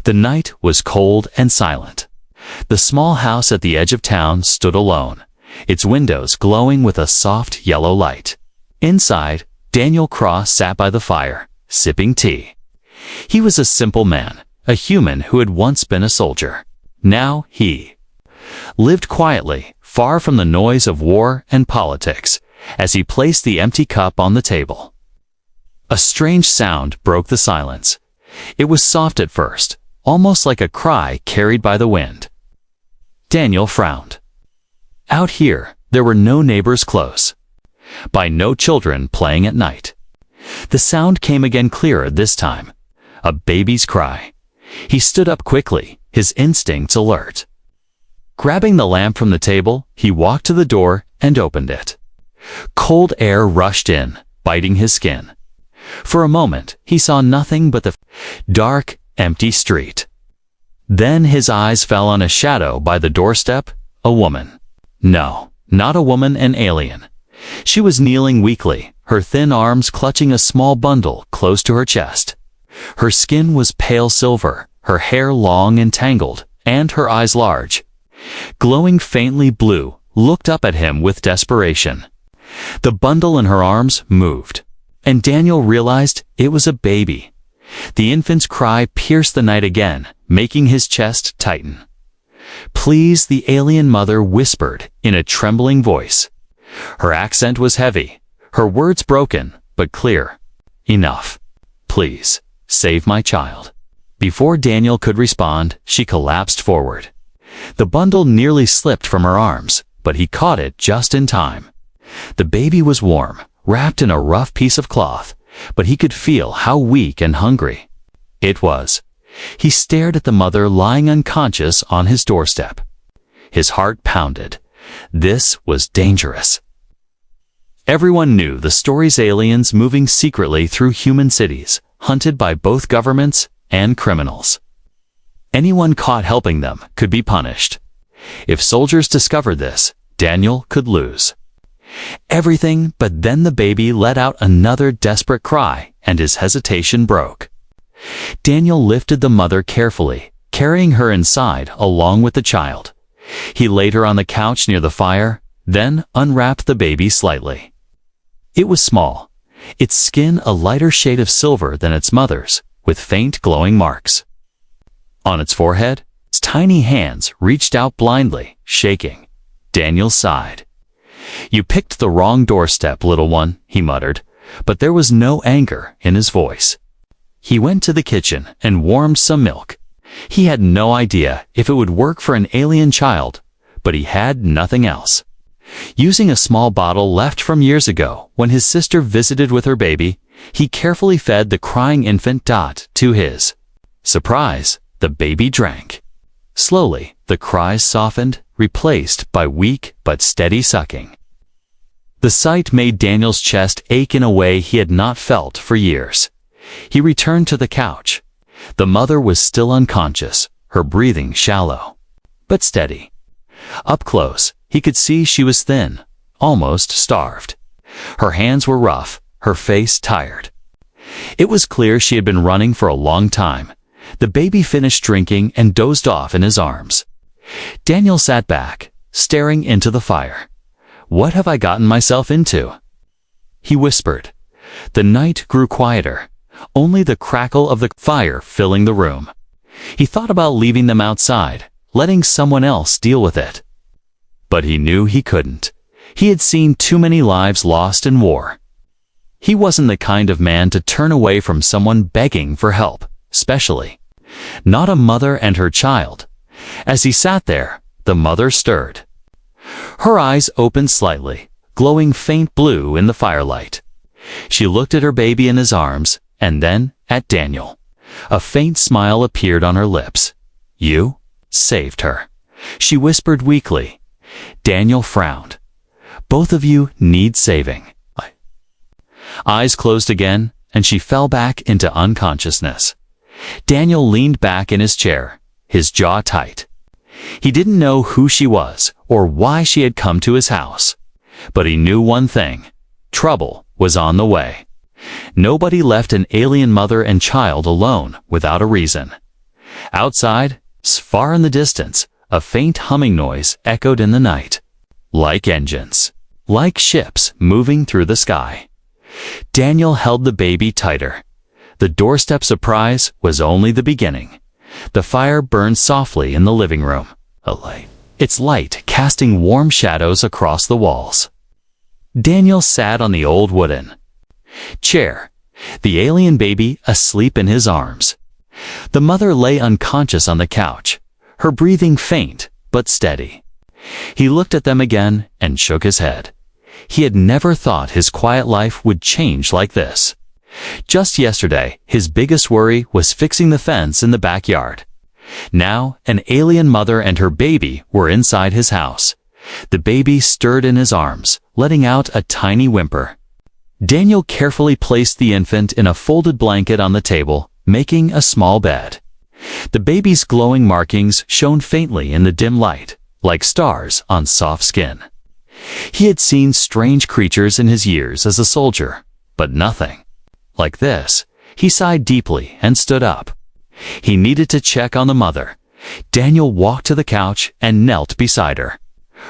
The night was cold and silent. The small house at the edge of town stood alone, its windows glowing with a soft yellow light. Inside, Daniel Cross sat by the fire, sipping tea. He was a simple man, a human who had once been a soldier. Now he lived quietly, far from the noise of war and politics, as he placed the empty cup on the table. A strange sound broke the silence. It was soft at first, almost like a cry carried by the wind. Daniel frowned. Out here, there were no neighbors close, by no children playing at night. The sound came again clearer this time, a baby's cry. He stood up quickly, his instincts alert. Grabbing the lamp from the table, he walked to the door and opened it. Cold air rushed in, biting his skin. For a moment, he saw nothing but the dark, empty street. Then his eyes fell on a shadow by the doorstep, a woman. No, not a woman, an alien. She was kneeling weakly, her thin arms clutching a small bundle close to her chest. Her skin was pale silver, her hair long and tangled, and her eyes large, glowing faintly blue, looked up at him with desperation. The bundle in her arms moved, and Daniel realized it was a baby. The infant's cry pierced the night again, making his chest tighten. "Please," the alien mother whispered in a trembling voice. Her accent was heavy, her words broken, but clear. "Enough. Please, save my child." Before Daniel could respond, she collapsed forward. The bundle nearly slipped from her arms, but he caught it just in time. The baby was warm, wrapped in a rough piece of cloth, but he could feel how weak and hungry it was. He stared at the mother lying unconscious on his doorstep. His heart pounded. This was dangerous. Everyone knew the story's aliens moving secretly through human cities, hunted by both governments and criminals. Anyone caught helping them could be punished. If soldiers discovered this, Daniel could lose everything. But then the baby let out another desperate cry, and his hesitation broke. Daniel lifted the mother carefully, carrying her inside along with the child. He laid her on the couch near the fire, then unwrapped the baby slightly. It was small, its skin a lighter shade of silver than its mother's, with faint glowing marks. On its forehead, its tiny hands reached out blindly, shaking. Daniel sighed. "You picked the wrong doorstep, little one," he muttered, but there was no anger in his voice. He went to the kitchen and warmed some milk. He had no idea if it would work for an alien child, but he had nothing else. Using a small bottle left from years ago when his sister visited with her baby, he carefully fed the crying infant Dot to his surprise. The baby drank. Slowly, the cries softened, replaced by weak but steady sucking. The sight made Daniel's chest ache in a way he had not felt for years. He returned to the couch. The mother was still unconscious, her breathing shallow, but steady. Up close, he could see she was thin, almost starved. Her hands were rough, her face tired. It was clear she had been running for a long time. The baby finished drinking and dozed off in his arms. Daniel sat back, staring into the fire. "What have I gotten myself into?" he whispered. The night grew quieter, only the crackle of the fire filling the room. He thought about leaving them outside, letting someone else deal with it. But he knew he couldn't. He had seen too many lives lost in war. He wasn't the kind of man to turn away from someone begging for help, especially not a mother and her child. As he sat there, the mother stirred. Her eyes opened slightly, glowing faint blue in the firelight. She looked at her baby in his arms, and then at Daniel. A faint smile appeared on her lips. "You saved her," she whispered weakly. Daniel frowned. "Both of you need saving." Eyes closed again, and she fell back into unconsciousness. Daniel leaned back in his chair, his jaw tight. He didn't know who she was or why she had come to his house, but he knew one thing: trouble was on the way. Nobody left an alien mother and child alone without a reason. Outside, far in the distance, a faint humming noise echoed in the night. Like engines. Like ships moving through the sky. Daniel held the baby tighter. The doorstep surprise was only the beginning. The fire burned softly in the living room. Its light casting warm shadows across the walls. Daniel sat on the old wooden chair, the alien baby asleep in his arms. The mother lay unconscious on the couch, her breathing faint but steady. He looked at them again and shook his head. He had never thought his quiet life would change like this. Just yesterday, his biggest worry was fixing the fence in the backyard. Now, an alien mother and her baby were inside his house. The baby stirred in his arms, letting out a tiny whimper. Daniel carefully placed the infant in a folded blanket on the table, making a small bed. The baby's glowing markings shone faintly in the dim light, like stars on soft skin. He had seen strange creatures in his years as a soldier, but nothing like this. He sighed deeply and stood up. He needed to check on the mother. Daniel walked to the couch and knelt beside her.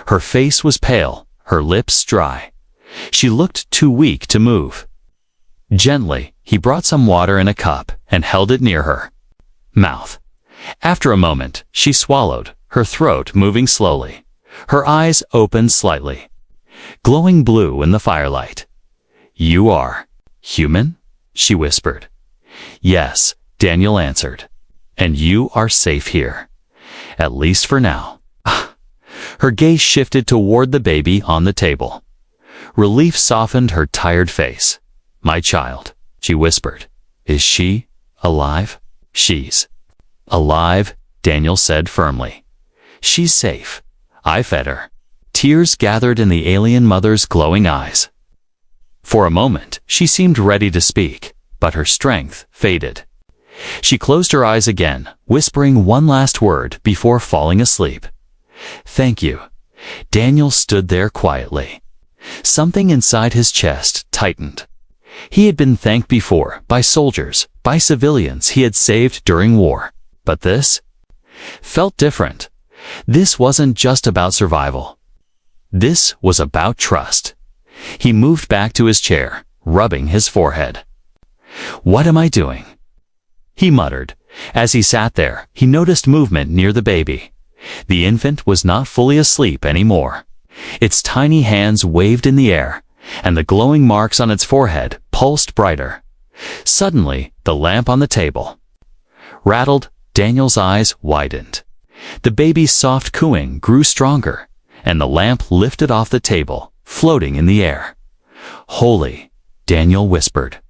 Her face was pale, her lips dry. She looked too weak to move. Gently, he brought some water in a cup and held it near her mouth. After a moment, she swallowed, her throat moving slowly. Her eyes opened slightly, glowing blue in the firelight. "You are human?" she whispered. "Yes," Daniel answered. "And you are safe here. At least for now." Her gaze shifted toward the baby on the table. Relief softened her tired face. "My child," she whispered. "Is she alive?" "She's alive," Daniel said firmly. "She's safe. I fed her." Tears gathered in the alien mother's glowing eyes. For a moment, she seemed ready to speak, but her strength faded. She closed her eyes again, whispering one last word before falling asleep. "Thank you." Daniel stood there quietly. Something inside his chest tightened. He had been thanked before by soldiers, by civilians he had saved during war. But this felt different. This wasn't just about survival. This was about trust. He moved back to his chair, rubbing his forehead. "What am I doing?" he muttered. As he sat there, he noticed movement near the baby. The infant was not fully asleep anymore. Its tiny hands waved in the air, and the glowing marks on its forehead pulsed brighter. Suddenly, the lamp on the table rattled. Daniel's eyes widened. The baby's soft cooing grew stronger, and the lamp lifted off the table, floating in the air. "Holy," Daniel whispered.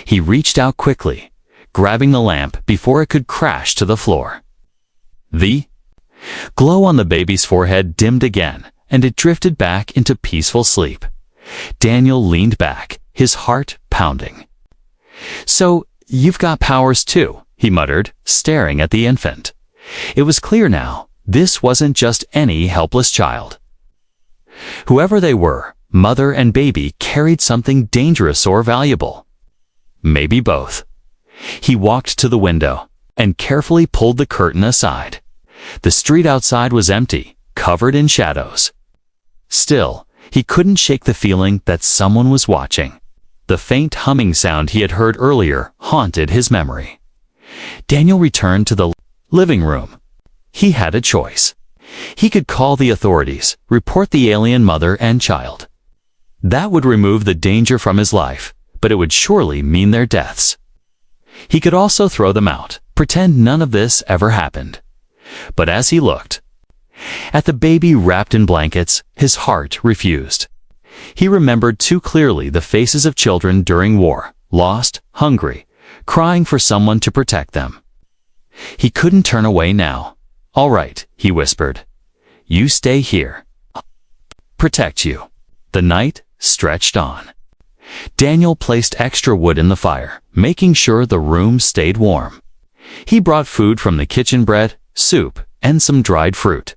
He reached out quickly, grabbing the lamp before it could crash to the floor. The glow on the baby's forehead dimmed again, and it drifted back into peaceful sleep. Daniel leaned back, his heart pounding. "So, you've got powers too," he muttered, staring at the infant. It was clear now, this wasn't just any helpless child. Whoever they were, mother and baby carried something dangerous or valuable. Maybe both. He walked to the window and carefully pulled the curtain aside. The street outside was empty, covered in shadows. Still, he couldn't shake the feeling that someone was watching. The faint humming sound he had heard earlier haunted his memory. Daniel returned to the living room. He had a choice. He could call the authorities, report the alien mother and child. That would remove the danger from his life, but it would surely mean their deaths. He could also throw them out, pretend none of this ever happened. But as he looked at the baby wrapped in blankets, his heart refused. He remembered too clearly the faces of children during war, lost, hungry, crying for someone to protect them. He couldn't turn away now. "All right," he whispered. "You stay here. I'll protect you." The night stretched on. Daniel placed extra wood in the fire, making sure the room stayed warm. He brought food from the kitchen: bread, soup, and some dried fruit.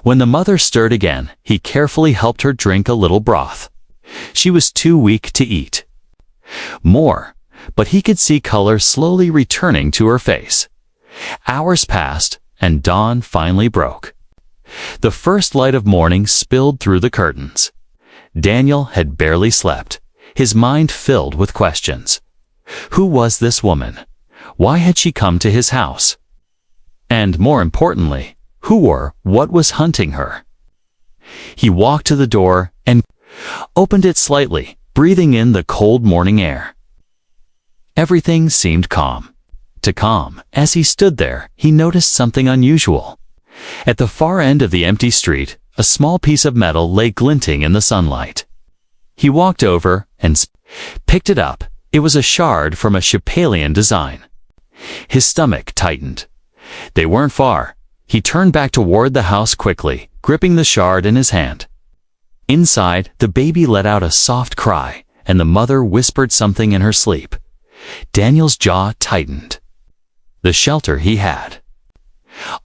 When the mother stirred again, he carefully helped her drink a little broth. She was too weak to eat more, but he could see color slowly returning to her face. Hours passed, and dawn finally broke. The first light of morning spilled through the curtains. Daniel had barely slept, his mind filled with questions. Who was this woman? Why had she come to his house? And more importantly, who or what was hunting her? He walked to the door and opened it slightly, breathing in the cold morning air. Everything seemed calm. As he stood there, he noticed something unusual. At the far end of the empty street, a small piece of metal lay glinting in the sunlight. He walked over and picked it up. It was a shard from a Shapalian design. His stomach tightened. They weren't far. He turned back toward the house quickly, gripping the shard in his hand. Inside, the baby let out a soft cry, and the mother whispered something in her sleep. Daniel's jaw tightened. The shelter he had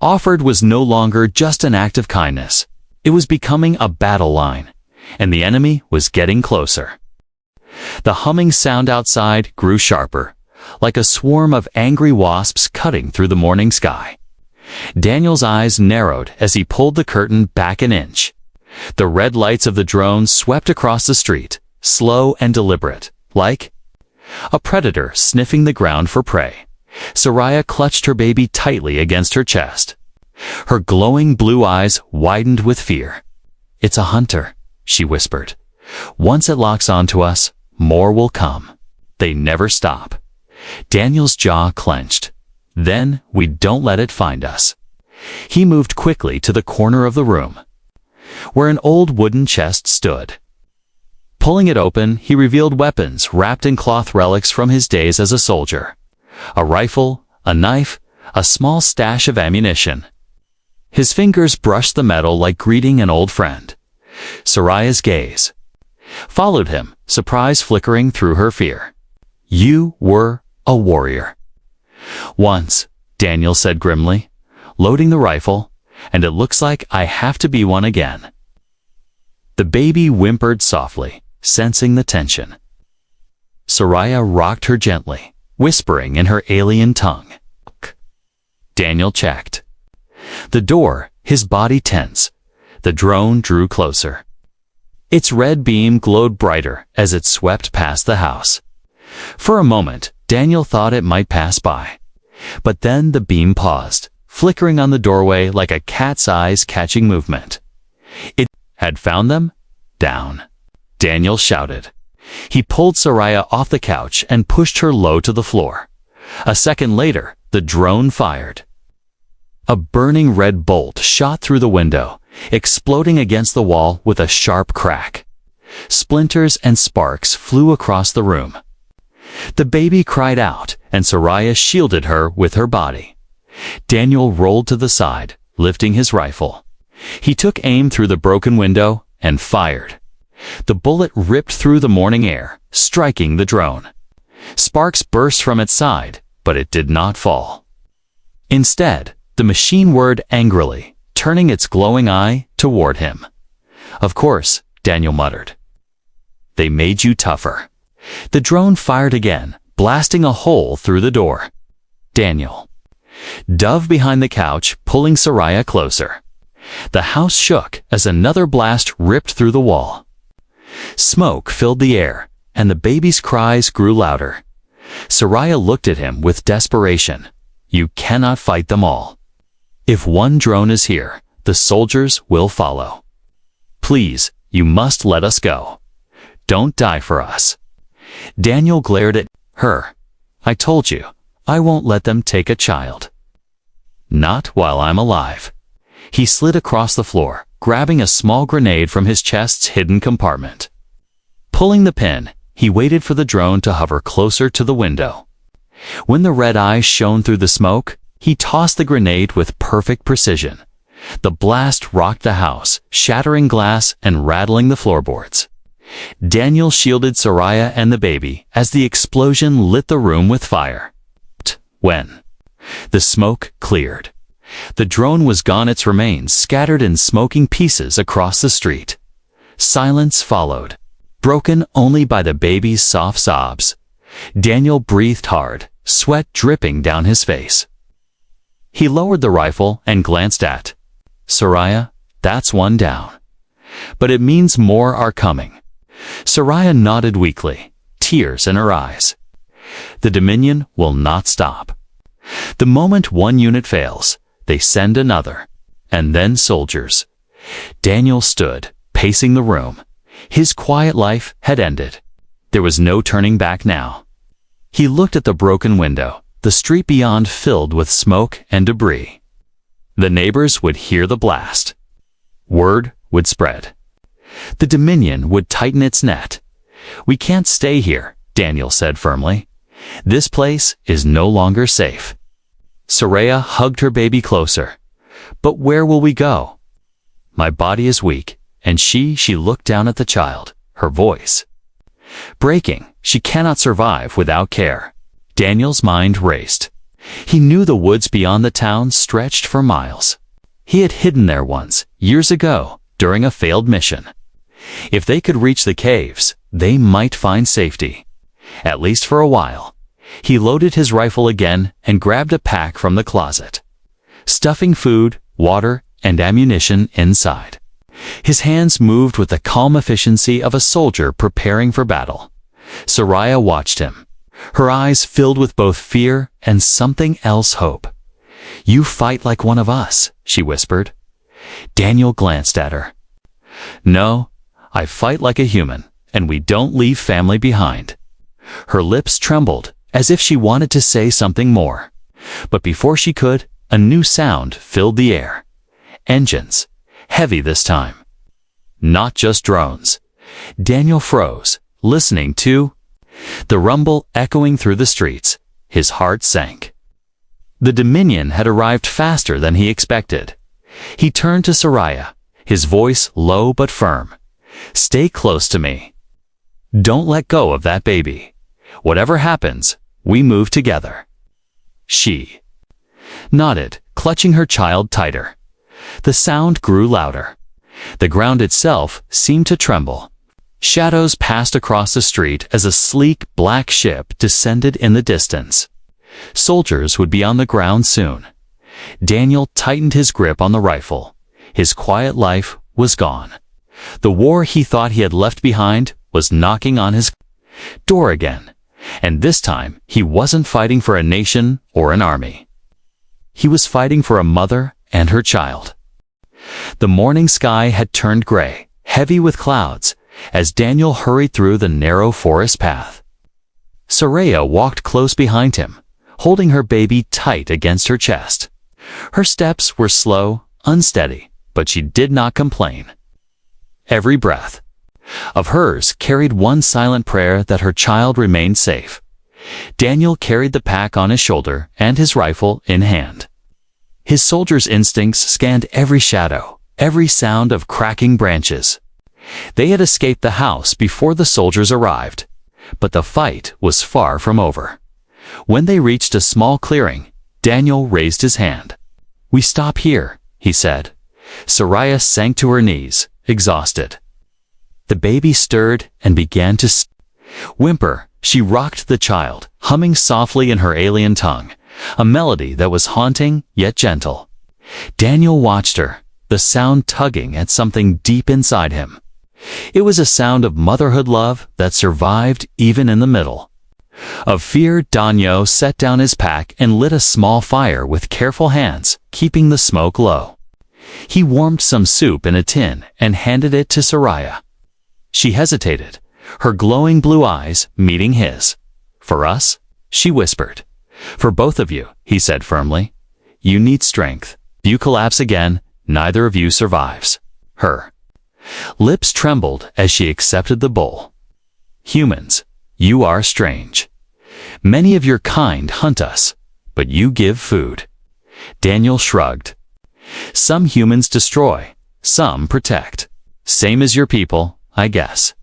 offered was no longer just an act of kindness. It was becoming a battle line, and the enemy was getting closer. The humming sound outside grew sharper, like a swarm of angry wasps cutting through the morning sky. Daniel's eyes narrowed as he pulled the curtain back an inch. The red lights of the drone swept across the street, slow and deliberate, like a predator sniffing the ground for prey. Soraya clutched her baby tightly against her chest. Her glowing blue eyes widened with fear. "It's a hunter," she whispered. "Once it locks onto us, more will come. They never stop." Daniel's jaw clenched. "Then we don't let it find us." He moved quickly to the corner of the room, where an old wooden chest stood. Pulling it open, he revealed weapons wrapped in cloth relics from his days as a soldier. A rifle, a knife, a small stash of ammunition. His fingers brushed the metal like greeting an old friend. Soraya's gaze followed him, surprise flickering through her fear. "You were a warrior." "Once," Daniel said grimly, loading the rifle, "and it looks like I have to be one again." The baby whimpered softly, sensing the tension. Soraya rocked her gently, whispering in her alien tongue. Daniel checked the door, his body tense. The drone drew closer. Its red beam glowed brighter as it swept past the house. For a moment, Daniel thought it might pass by. But then the beam paused, flickering on the doorway like a cat's eyes catching movement. It had found them? Down. Daniel shouted. He pulled Soraya off the couch and pushed her low to the floor. A second later, the drone fired. A burning red bolt shot through the window, exploding against the wall with a sharp crack. Splinters and sparks flew across the room. The baby cried out, and Soraya shielded her with her body. Daniel rolled to the side, lifting his rifle. He took aim through the broken window and fired. The bullet ripped through the morning air, striking the drone. Sparks burst from its side, but it did not fall. Instead, the machine whirred angrily, turning its glowing eye toward him. "Of course," Daniel muttered. "They made you tougher." The drone fired again, blasting a hole through the door. Daniel dove behind the couch, pulling Soraya closer. The house shook as another blast ripped through the wall. Smoke filled the air, and the baby's cries grew louder. Soraya looked at him with desperation. "You cannot fight them all. If one drone is here, the soldiers will follow. Please, you must let us go. Don't die for us." Daniel glared at her. "I told you, I won't let them take a child. Not while I'm alive." He slid across the floor, grabbing a small grenade from his chest's hidden compartment. Pulling the pin, he waited for the drone to hover closer to the window. When the red eyes shone through the smoke, he tossed the grenade with perfect precision. The blast rocked the house, shattering glass and rattling the floorboards. Daniel shielded Soraya and the baby as the explosion lit the room with fire. When the smoke cleared, the drone was gone, its remains scattered in smoking pieces across the street. Silence followed, broken only by the baby's soft sobs. Daniel breathed hard, sweat dripping down his face. He lowered the rifle and glanced at Soraya. That's one down. But it means more are coming. Soraya nodded weakly, tears in her eyes. The Dominion will not stop. The moment one unit fails, they send another, and then soldiers. Daniel stood, pacing the room. His quiet life had ended. There was no turning back now. He looked at the broken window, the street beyond filled with smoke and debris. The neighbors would hear the blast. Word would spread. The Dominion would tighten its net. "We can't stay here," Daniel said firmly. "This place is no longer safe." Soraya hugged her baby closer. "But where will we go?" "My body is weak," and she looked down at the child, her voice breaking. "She cannot survive without care." Daniel's mind raced. He knew the woods beyond the town stretched for miles. He had hidden there once, years ago, during a failed mission. If they could reach the caves, they might find safety. At least for a while. He loaded his rifle again and grabbed a pack from the closet, stuffing food, water, and ammunition inside. His hands moved with the calm efficiency of a soldier preparing for battle. Soraya watched him, her eyes filled with both fear and something else, hope. "You fight like one of us," she whispered. Daniel glanced at her. "No, I fight like a human, and we don't leave family behind." Her lips trembled, as if she wanted to say something more. But before she could, a new sound filled the air. Engines, heavy this time. Not just drones. Daniel froze, listening to the rumble echoing through the streets. His heart sank. The Dominion had arrived faster than he expected. He turned to Soraya, his voice low but firm. "Stay close to me. Don't let go of that baby. Whatever happens, we move together." She nodded, clutching her child tighter. The sound grew louder. The ground itself seemed to tremble. Shadows passed across the street as a sleek black ship descended in the distance. Soldiers would be on the ground soon. Daniel tightened his grip on the rifle. His quiet life was gone. The war he thought he had left behind was knocking on his door again. And this time, he wasn't fighting for a nation or an army. He was fighting for a mother and her child. The morning sky had turned gray, heavy with clouds, as Daniel hurried through the narrow forest path. Soraya walked close behind him, holding her baby tight against her chest. Her steps were slow, unsteady, but she did not complain. Every breath of hers carried one silent prayer that her child remained safe. Daniel carried the pack on his shoulder and his rifle in hand. His soldier's instincts scanned every shadow, every sound of cracking branches. They had escaped the house before the soldiers arrived, but the fight was far from over. When they reached a small clearing, Daniel raised his hand. "We stop here," he said. Soraya sank to her knees, exhausted. The baby stirred and began to whimper. She rocked the child, humming softly in her alien tongue, a melody that was haunting yet gentle. Daniel watched her, the sound tugging at something deep inside him. It was a sound of motherhood love that survived even in the middle of fear. Daniel set down his pack and lit a small fire with careful hands, keeping the smoke low. He warmed some soup in a tin and handed it to Soraya. She hesitated, her glowing blue eyes meeting his. "For us?" she whispered. "For both of you," he said firmly. "You need strength. If you collapse again, neither of you survives." Her lips trembled as she accepted the bowl. "Humans, you are strange. Many of your kind hunt us, but you give food." Daniel shrugged. "Some humans destroy, some protect. Same as your people, I guess."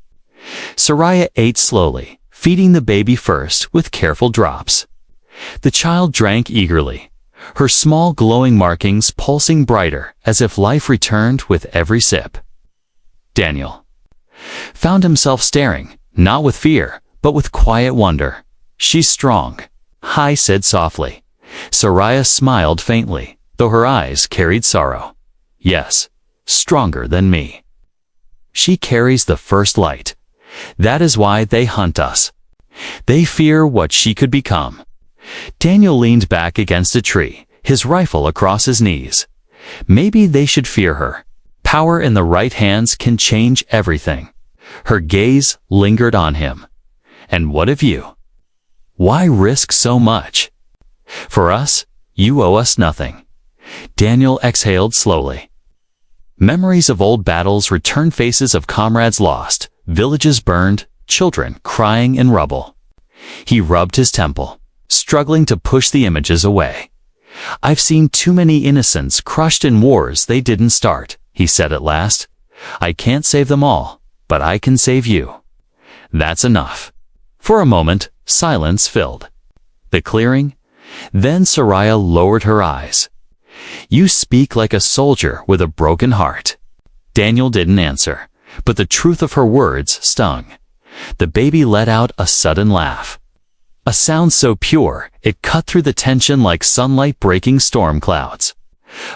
Soraya ate slowly, feeding the baby first with careful drops. The child drank eagerly, her small glowing markings pulsing brighter as if life returned with every sip. Daniel found himself staring, not with fear, but with quiet wonder. "She's strong," I said softly. Soraya smiled faintly, though her eyes carried sorrow. Yes, stronger than me. She carries the first light. That is why they hunt us. They fear what she could become. Daniel leaned back against a tree, his rifle across his knees. Maybe they should fear her. Power in the right hands can change everything. Her gaze lingered on him. And what of you? Why risk so much? For us, you owe us nothing. Daniel exhaled slowly. Memories of old battles returned, faces of comrades lost, villages burned, children crying in rubble. He rubbed his temple, struggling to push the images away. I've seen too many innocents crushed in wars they didn't start, he said at last. I can't save them all, but I can save you. That's enough. For a moment, silence filled the clearing. Then Soraya lowered her eyes. You speak like a soldier with a broken heart. Daniel didn't answer, but the truth of her words stung. The baby let out a sudden laugh. A sound so pure, it cut through the tension like sunlight breaking storm clouds.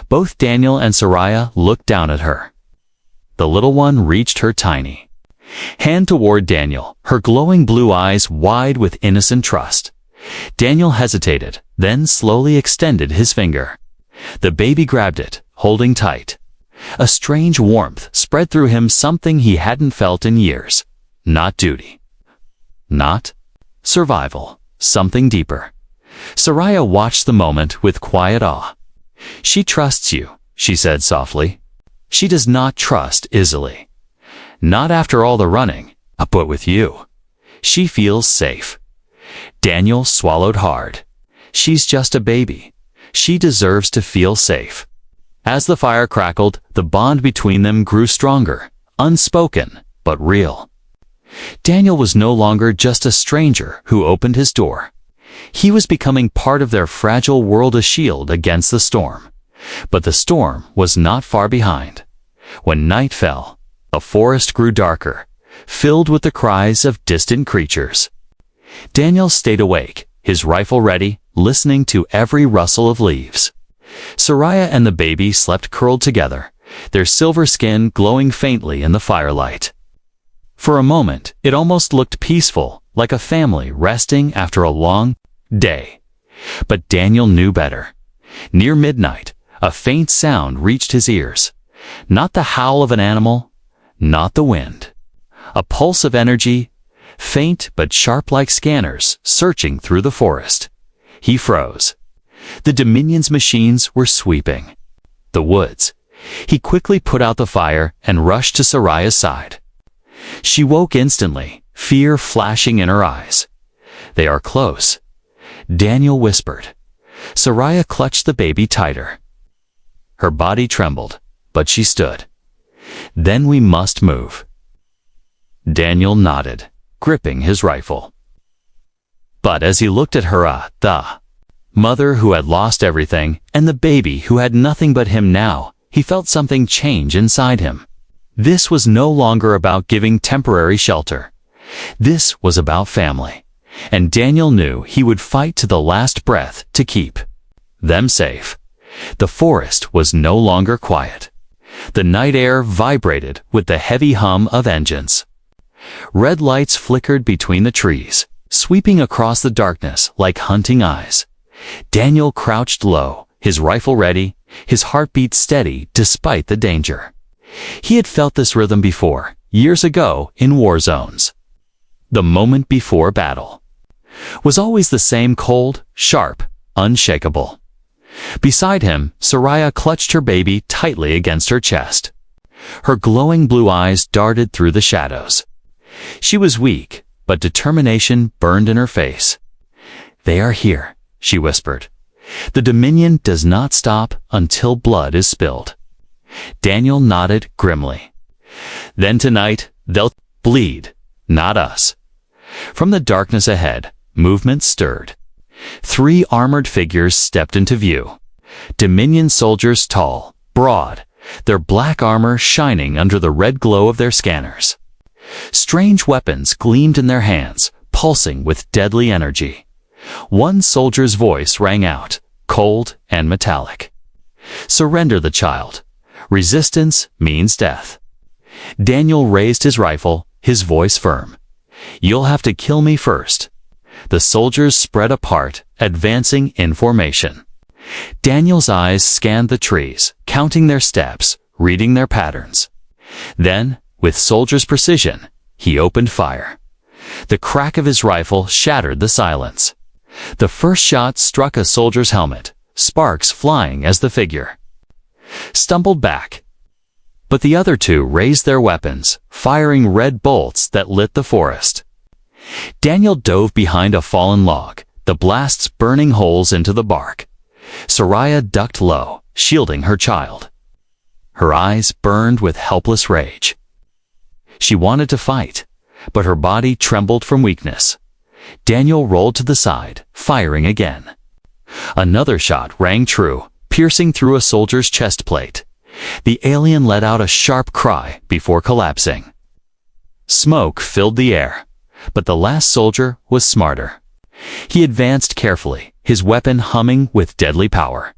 Both Daniel and Soraya looked down at her. The little one reached her tiny hand toward Daniel, her glowing blue eyes wide with innocent trust. Daniel hesitated, then slowly extended his finger. The baby grabbed it, holding tight. A strange warmth spread through him, something he hadn't felt in years. Not duty. Not survival. Something deeper. Soraya watched the moment with quiet awe. She trusts you, she said softly. She does not trust easily. Not after all the running, but with you. She feels safe. Daniel swallowed hard. She's just a baby. She deserves to feel safe. As the fire crackled, the bond between them grew stronger, unspoken, but real. Daniel was no longer just a stranger who opened his door. He was becoming part of their fragile world, a shield against the storm. But the storm was not far behind. When night fell, the forest grew darker, filled with the cries of distant creatures. Daniel stayed awake, his rifle ready, listening to every rustle of leaves. Soraya and the baby slept curled together, their silver skin glowing faintly in the firelight. For a moment, it almost looked peaceful, like a family resting after a long day. But Daniel knew better. Near midnight, a faint sound reached his ears. Not the howl of an animal, not the wind. A pulse of energy, faint but sharp like scanners, searching through the forest. He froze. The Dominion's machines were sweeping the woods. He quickly put out the fire and rushed to Soraya's side. She woke instantly, fear flashing in her eyes. They are close, Daniel whispered. Soraya clutched the baby tighter. Her body trembled, but she stood. Then we must move. Daniel nodded, gripping his rifle. But as he looked at her, the mother who had lost everything, and the baby who had nothing but him now, he felt something change inside him. This was no longer about giving temporary shelter. This was about family. And Daniel knew he would fight to the last breath to keep them safe. The forest was no longer quiet. The night air vibrated with the heavy hum of engines. Red lights flickered between the trees, sweeping across the darkness like hunting eyes. Daniel crouched low, his rifle ready, his heartbeat steady despite the danger. He had felt this rhythm before, years ago in war zones. The moment before battle was always the same, cold, sharp, unshakable. Beside him, Soraya clutched her baby tightly against her chest. Her glowing blue eyes darted through the shadows. She was weak, but determination burned in her face. They are here, she whispered. The Dominion does not stop until blood is spilled. Daniel nodded grimly. Then tonight, they'll bleed, not us. From the darkness ahead, movement stirred. 3 armored figures stepped into view. Dominion soldiers, tall, broad, their black armor shining under the red glow of their scanners. Strange weapons gleamed in their hands, pulsing with deadly energy. One soldier's voice rang out, cold and metallic. "Surrender the child. Resistance means death." Daniel raised his rifle, his voice firm. "You'll have to kill me first." The soldiers spread apart, advancing in formation. Daniel's eyes scanned the trees, counting their steps, reading their patterns. Then, with soldier's precision, he opened fire. The crack of his rifle shattered the silence. The first shot struck a soldier's helmet, sparks flying as the figure stumbled back. But the other two raised their weapons, firing red bolts that lit the forest. Daniel dove behind a fallen log, the blasts burning holes into the bark. Soraya ducked low, shielding her child. Her eyes burned with helpless rage. She wanted to fight, but her body trembled from weakness. Daniel rolled to the side, firing again. Another shot rang true, piercing through a soldier's chest plate. The alien let out a sharp cry before collapsing. Smoke filled the air, but the last soldier was smarter. He advanced carefully, his weapon humming with deadly power.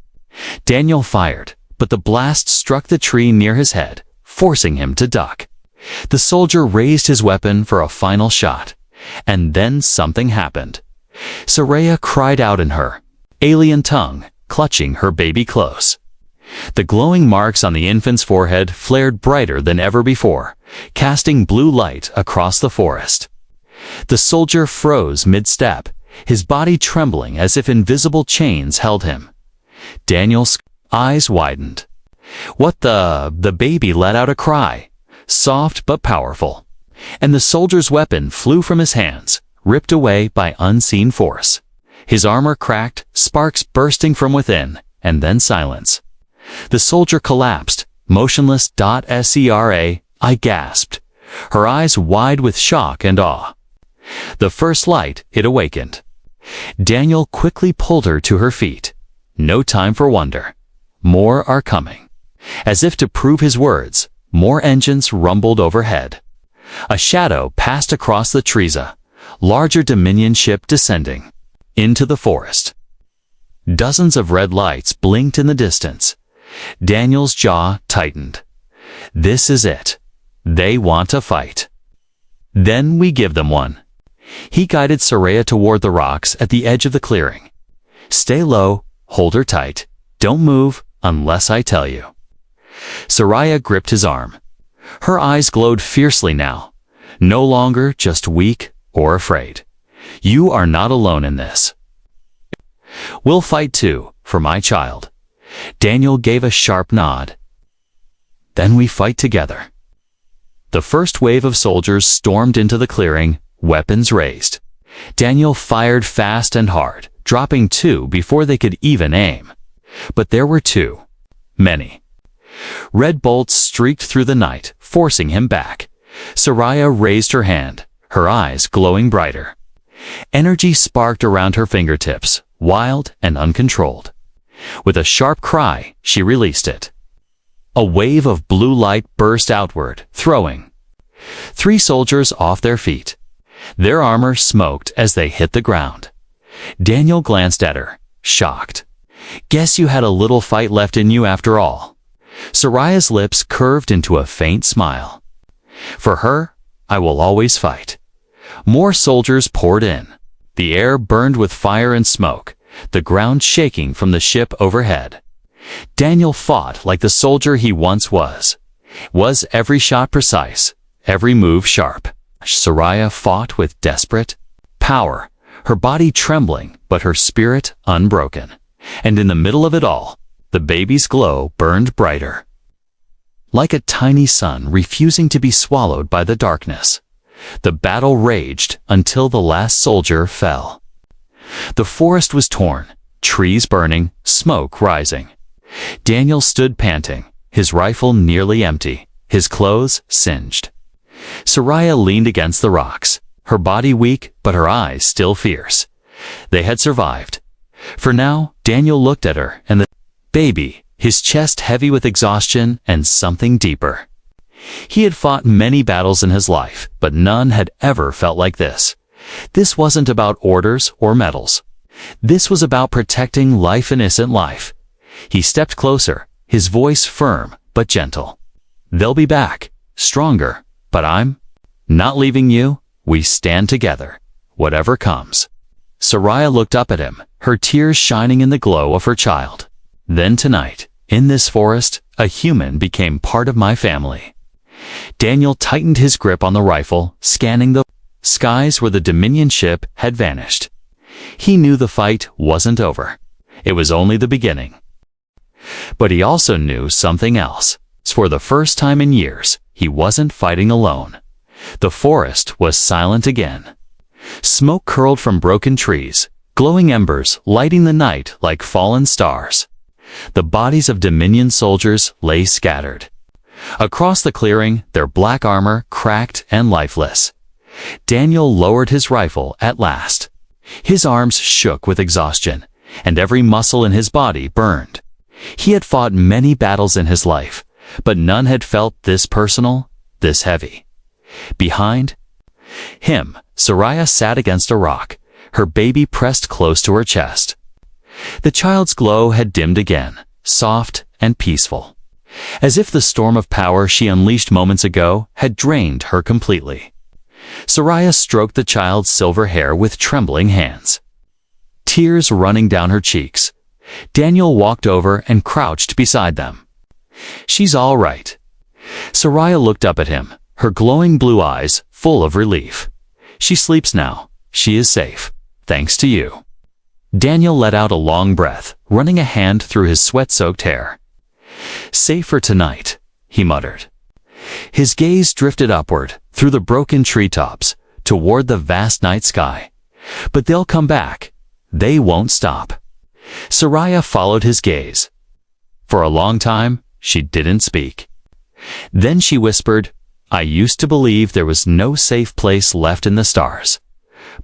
Daniel fired, but the blast struck the tree near his head, forcing him to duck. The soldier raised his weapon for a final shot, and then something happened. Soraya cried out in her alien tongue, clutching her baby close. The glowing marks on the infant's forehead flared brighter than ever before, casting blue light across the forest. The soldier froze mid-step, his body trembling as if invisible chains held him. Daniel's eyes widened. The baby let out a cry, soft but powerful, and the soldier's weapon flew from his hands, ripped away by unseen force. His armor cracked, sparks bursting from within, and then silence. The soldier collapsed, motionless. Sera, I gasped, her eyes wide with shock and awe. The first light it awakened. Daniel quickly pulled her to her feet. No time for wonder. More are coming. As if to prove his words, more engines rumbled overhead. A shadow passed across the trees, a larger Dominion ship descending into the forest. Dozens of red lights blinked in the distance. Daniel's jaw tightened. This is it. They want to fight. Then we give them one. He guided Soraya toward the rocks at the edge of the clearing. Stay low, hold her tight. Don't move unless I tell you. Soraya gripped his arm. Her eyes glowed fiercely now, no longer just weak or afraid. You are not alone in this. We'll fight too, for my child. Daniel gave a sharp nod. Then we fight together. The first wave of soldiers stormed into the clearing, weapons raised. Daniel fired fast and hard, dropping two before they could even aim. But there were too many. Red bolts streaked through the night, forcing him back. Soraya raised her hand, her eyes glowing brighter. Energy sparked around her fingertips, wild and uncontrolled. With a sharp cry, she released it. A wave of blue light burst outward, throwing 3 soldiers off their feet. Their armor smoked as they hit the ground. Daniel glanced at her, shocked. Guess you had a little fight left in you after all. Soraya's lips curved into a faint smile. For her, I will always fight. More soldiers poured in. The air burned with fire and smoke, the ground shaking from the ship overhead. Daniel fought like the soldier he once was. Was every shot precise, every move sharp. Soraya fought with desperate power, her body trembling but her spirit unbroken. And in the middle of it all, the baby's glow burned brighter. Like a tiny sun refusing to be swallowed by the darkness. The battle raged until the last soldier fell. The forest was torn, trees burning, smoke rising. Daniel stood panting, his rifle nearly empty, his clothes singed. Soraya leaned against the rocks, her body weak but her eyes still fierce. They had survived. For now, Daniel looked at her and the baby, his chest heavy with exhaustion and something deeper. He had fought many battles in his life, but none had ever felt like this. This wasn't about orders or medals. This was about protecting life, innocent life. He stepped closer, his voice firm but gentle. They'll be back, stronger, but I'm not leaving you. We stand together, whatever comes. Soraya looked up at him, her tears shining in the glow of her child. Then tonight, in this forest, a human became part of my family. Daniel tightened his grip on the rifle, scanning the skies where the Dominion ship had vanished. He knew the fight wasn't over. It was only the beginning. But he also knew something else. For the first time in years, he wasn't fighting alone. The forest was silent again. Smoke curled from broken trees, glowing embers lighting the night like fallen stars. The bodies of Dominion soldiers lay scattered. Across the clearing, their black armor cracked and lifeless. Daniel lowered his rifle at last. His arms shook with exhaustion, and every muscle in his body burned. He had fought many battles in his life, but none had felt this personal, this heavy. Behind him, Soraya sat against a rock, her baby pressed close to her chest. The child's glow had dimmed again, soft and peaceful, as if the storm of power she unleashed moments ago had drained her completely. Soraya stroked the child's silver hair with trembling hands, tears running down her cheeks. Daniel walked over and crouched beside them. She's all right. Soraya looked up at him, her glowing blue eyes full of relief. She sleeps now. She is safe, thanks to you. Daniel let out a long breath, running a hand through his sweat-soaked hair. Safe for tonight, he muttered. His gaze drifted upward, through the broken treetops, toward the vast night sky. But they'll come back. They won't stop. Soraya followed his gaze. For a long time, she didn't speak. Then she whispered, I used to believe there was no safe place left in the stars.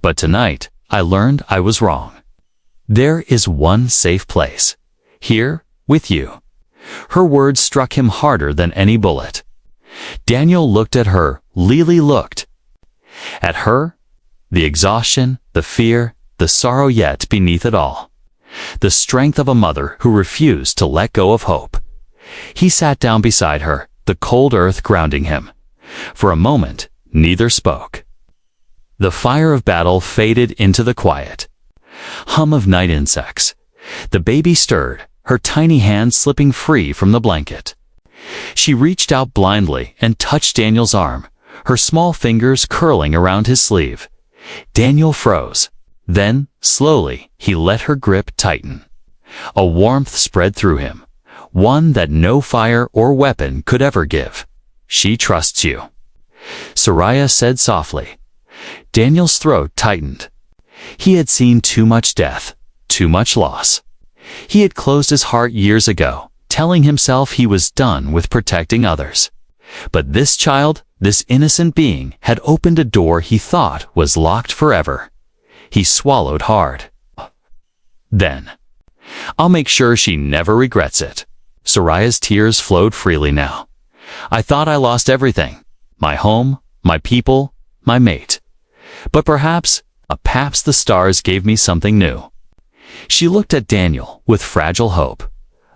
But tonight, I learned I was wrong. There is one safe place. Here, with you. Her words struck him harder than any bullet. Daniel looked at her. Lily looked at her. The exhaustion, the fear, the sorrow yet beneath it all. The strength of a mother who refused to let go of hope. He sat down beside her, the cold earth grounding him. For a moment, neither spoke. The fire of battle faded into the quiet hum of night insects. The baby stirred, her tiny hand slipping free from the blanket. She reached out blindly and touched Daniel's arm, her small fingers curling around his sleeve. Daniel froze. Then, slowly, he let her grip tighten. A warmth spread through him, one that no fire or weapon could ever give. She trusts you, Soraya said softly. Daniel's throat tightened. He had seen too much death, too much loss. He had closed his heart years ago, telling himself he was done with protecting others. But this child, this innocent being, had opened a door he thought was locked forever. He swallowed hard. Then, I'll make sure she never regrets it. Soraya's tears flowed freely now. I thought I lost everything. My home, my people, my mate. But perhaps the stars gave me something new. She looked at Daniel with fragile hope.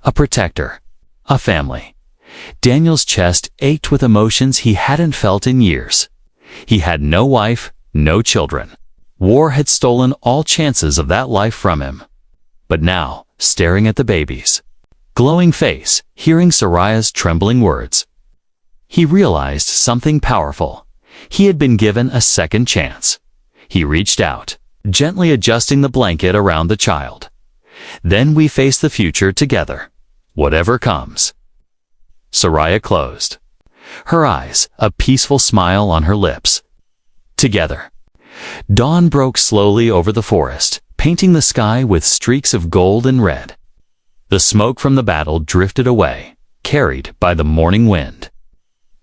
A protector. A family. Daniel's chest ached with emotions he hadn't felt in years. He had no wife, no children. War had stolen all chances of that life from him. But now, staring at the baby's glowing face, hearing Soraya's trembling words, he realized something powerful. He had been given a second chance. He reached out, gently adjusting the blanket around the child. Then we face the future together, whatever comes. Soraya closed. Her eyes, a peaceful smile on her lips. Together. Dawn broke slowly over the forest, painting the sky with streaks of gold and red. The smoke from the battle drifted away, carried by the morning wind.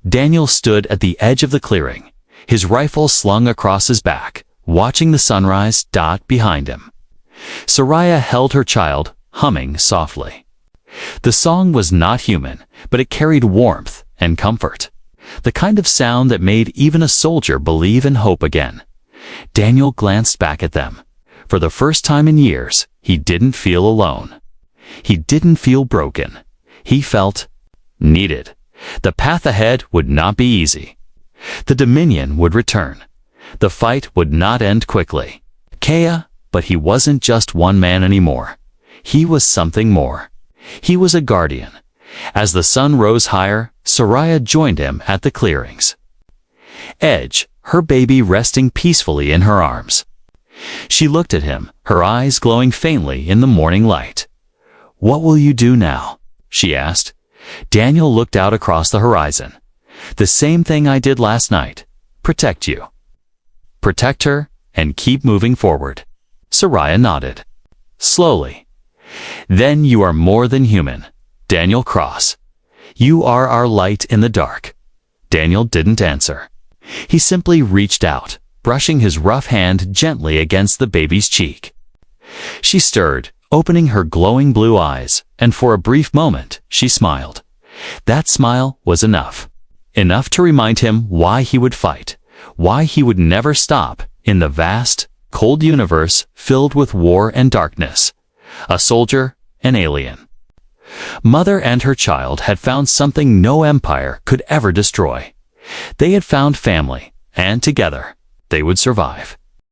Daniel stood at the edge of the clearing, his rifle slung across his back, watching the sunrise dot behind him. Soraya held her child, humming softly. The song was not human, but it carried warmth and comfort, the kind of sound that made even a soldier believe in hope again. Daniel glanced back at them. For the first time in years, he didn't feel alone. He didn't feel broken. He felt needed. The path ahead would not be easy. The Dominion would return. The fight would not end quickly. But he wasn't just one man anymore. He was something more. He was a guardian. As the sun rose higher, Soraya joined him at the clearings. Edge, her baby resting peacefully in her arms. She looked at him, her eyes glowing faintly in the morning light. "What will you do now?" she asked. Daniel looked out across the horizon. "The same thing I did last night. Protect you." "Protect her and keep moving forward." Soraya nodded. Slowly. "Then you are more than human, Daniel Cross. You are our light in the dark." Daniel didn't answer. He simply reached out, brushing his rough hand gently against the baby's cheek. She stirred, opening her glowing blue eyes, and for a brief moment, she smiled. That smile was enough. Enough to remind him why he would fight, why he would never stop in the vast, cold universe filled with war and darkness. A soldier, an alien. Mother and her child had found something no empire could ever destroy. They had found family, and together, they would survive.